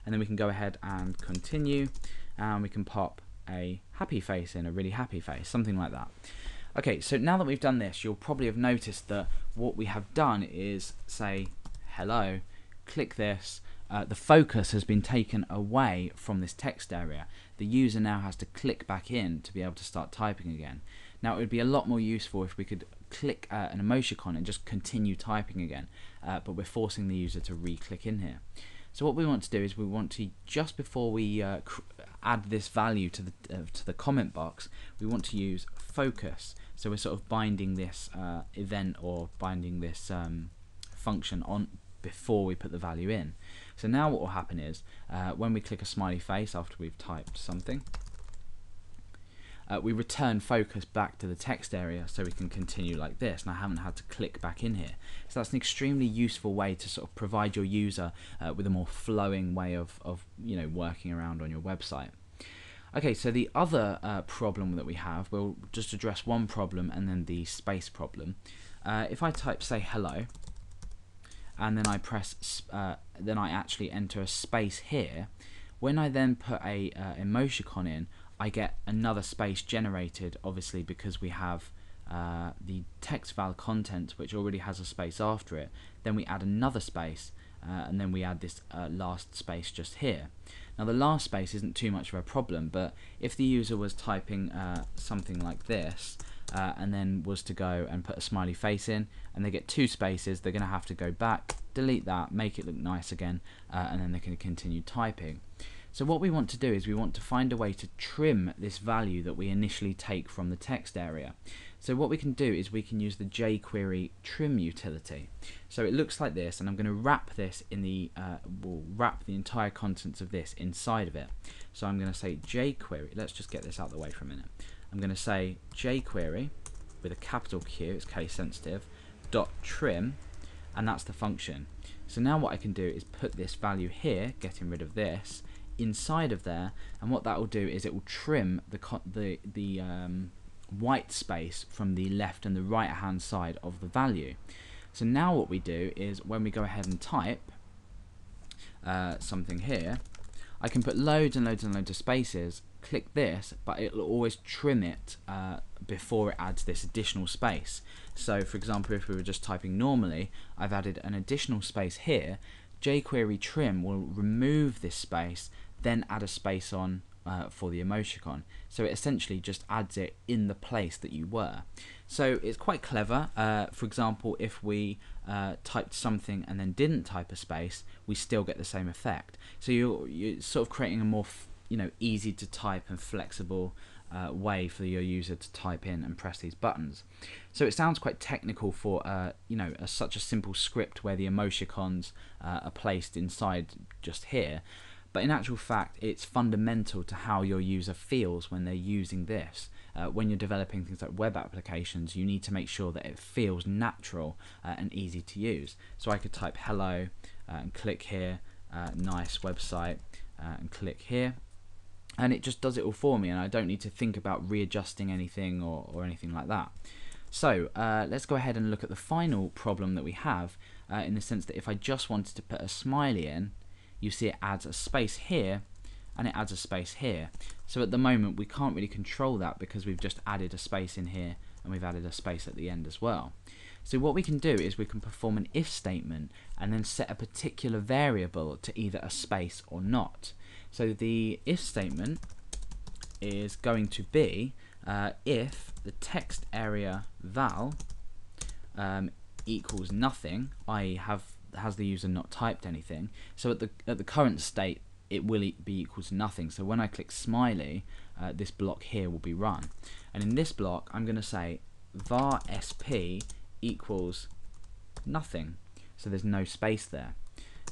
and then we can go ahead and continue, and we can pop a happy face in, a really happy face, something like that. Okay, so now that we've done this, you'll probably have noticed that what we have done is say hello, click this, the focus has been taken away from this text area. The user now has to click back in to be able to start typing again. Now it would be a lot more useful if we could click an emoticon and just continue typing again, but we're forcing the user to re-click in here. So what we want to do is we want to, just before we add this value to the comment box, we want to use focus. So we're sort of binding this event or binding this function on before we put the value in. So now what will happen is when we click a smiley face after we've typed something, we return focus back to the text area so we can continue like this, and I haven't had to click back in here. So that's an extremely useful way to sort of provide your user with a more flowing way of working around on your website. Okay, so the other problem that we have, we'll just address one problem and then the space problem. If I type, say, hello, and then I press, then I actually enter a space here, when I then put a emoticon in, I get another space generated, obviously because we have the text val content which already has a space after it. Then we add another space, and then we add this last space just here. Now the last space isn't too much of a problem, but if the user was typing something like this, and then was to go and put a smiley face in, and they get 2 spaces, they're going to have to go back, delete that, make it look nice again, and then they can continue typing. So what we want to do is we want to find a way to trim this value that we initially take from the text area. So what we can do is we can use the jQuery trim utility. So it looks like this, and I'm going to wrap this in the we'll wrap the entire contents of this inside of it. So I'm going to say jQuery. Let's just get this out of the way for a minute. I'm going to say jQuery with a capital Q, it's case sensitive, dot trim, and that's the function. So now what I can do is put this value here, getting rid of this, inside of there, and what that will do is it will trim the white space from the left and the right hand side of the value. So now what we do is when we go ahead and type something here, I can put loads and loads and loads of spaces, click this, but it'll always trim it before it adds this additional space. So for example, if we were just typing normally, I've added an additional space here, jQuery trim will remove this space, then add a space on for the emoticon. So it essentially just adds it in the place that you were. So it's quite clever. For example, if we typed something and then didn't type a space, we still get the same effect. So you're sort of creating a more easy to type and flexible way for your user to type in and press these buttons. So it sounds quite technical for such a simple script where the emoticons are placed inside just here, but in actual fact it's fundamental to how your user feels when they're using this. When you're developing things like web applications, you need to make sure that it feels natural and easy to use. So I could type hello and click here, nice website, and click here, and it just does it all for me, and I don't need to think about readjusting anything or anything like that. So let's go ahead and look at the final problem that we have, in the sense that if I just wanted to put a smiley in, you see it adds a space here and it adds a space here. So at the moment we can't really control that because we've just added a space in here and we've added a space at the end as well. So what we can do is we can perform an if statement and then set a particular variable to either a space or not. So the if statement is going to be if the text area val equals nothing, i.e. has the user not typed anything. So at the current state it will be equal to nothing. So when I click smiley, this block here will be run, and in this block I'm going to say var sp equals nothing, so there's no space there.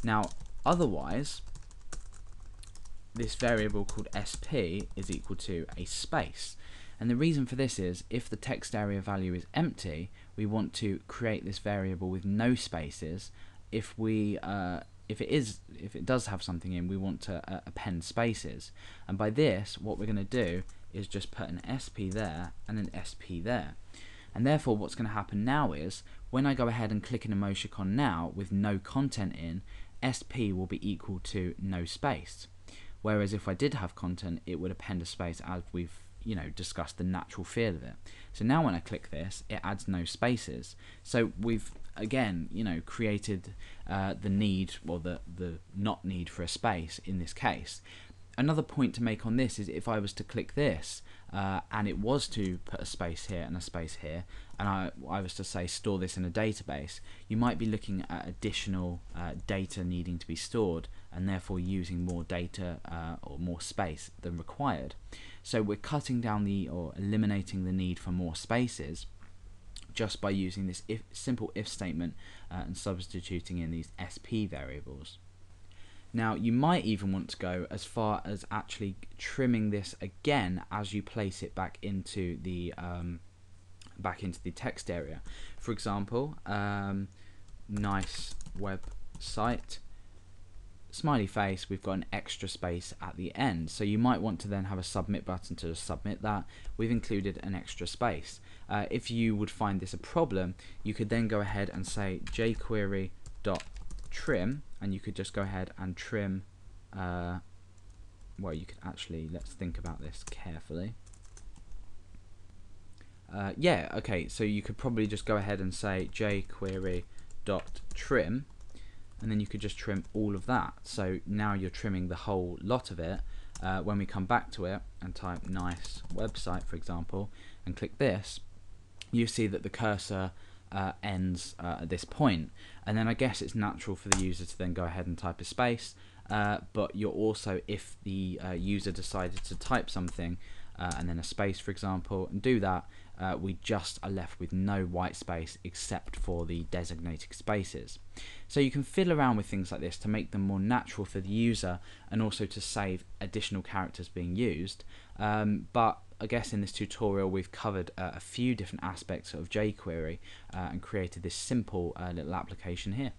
Now otherwise this variable called sp is equal to a space, and the reason for this is if the text area value is empty, we want to create this variable with no spaces. If it does have something in, we want to append spaces, and by this what we're going to do is just put an sp there and an sp there, and therefore what's going to happen now is when I go ahead and click an emoticon now with no content in, SP will be equal to no space. Whereas if I did have content, it would append a space, as we've discussed the natural feel of it. So now when I click this, it adds no spaces. So we've again created the need, or the not need for a space in this case. Another point to make on this is if I was to click this and it was to put a space here and a space here, and I was to say store this in a database, you might be looking at additional data needing to be stored, and therefore using more data or more space than required. So we're cutting down or eliminating the need for more spaces just by using this simple if statement and substituting in these SP variables. Now you might even want to go as far as actually trimming this again as you place it back into the text area. For example, nice website, smiley face, we've got an extra space at the end, so you might want to then have a submit button to submit that. We've included an extra space. If you would find this a problem, you could then go ahead and say jQuery.trim, and you could just go ahead and trim well, you could actually, let's think about this carefully. Yeah, okay, so you could probably just go ahead and say jQuery.trim, and then you could just trim all of that. So now you're trimming the whole lot of it. When we come back to it and type nice website, for example, and click this, you see that the cursor ends at this point. And then I guess it's natural for the user to then go ahead and type a space, but you're also, if the user decided to type something and then a space, for example, and do that, we just are left with no white space except for the designated spaces. So you can fiddle around with things like this to make them more natural for the user, and also to save additional characters being used. But I guess in this tutorial we've covered a few different aspects of jQuery and created this simple little application here.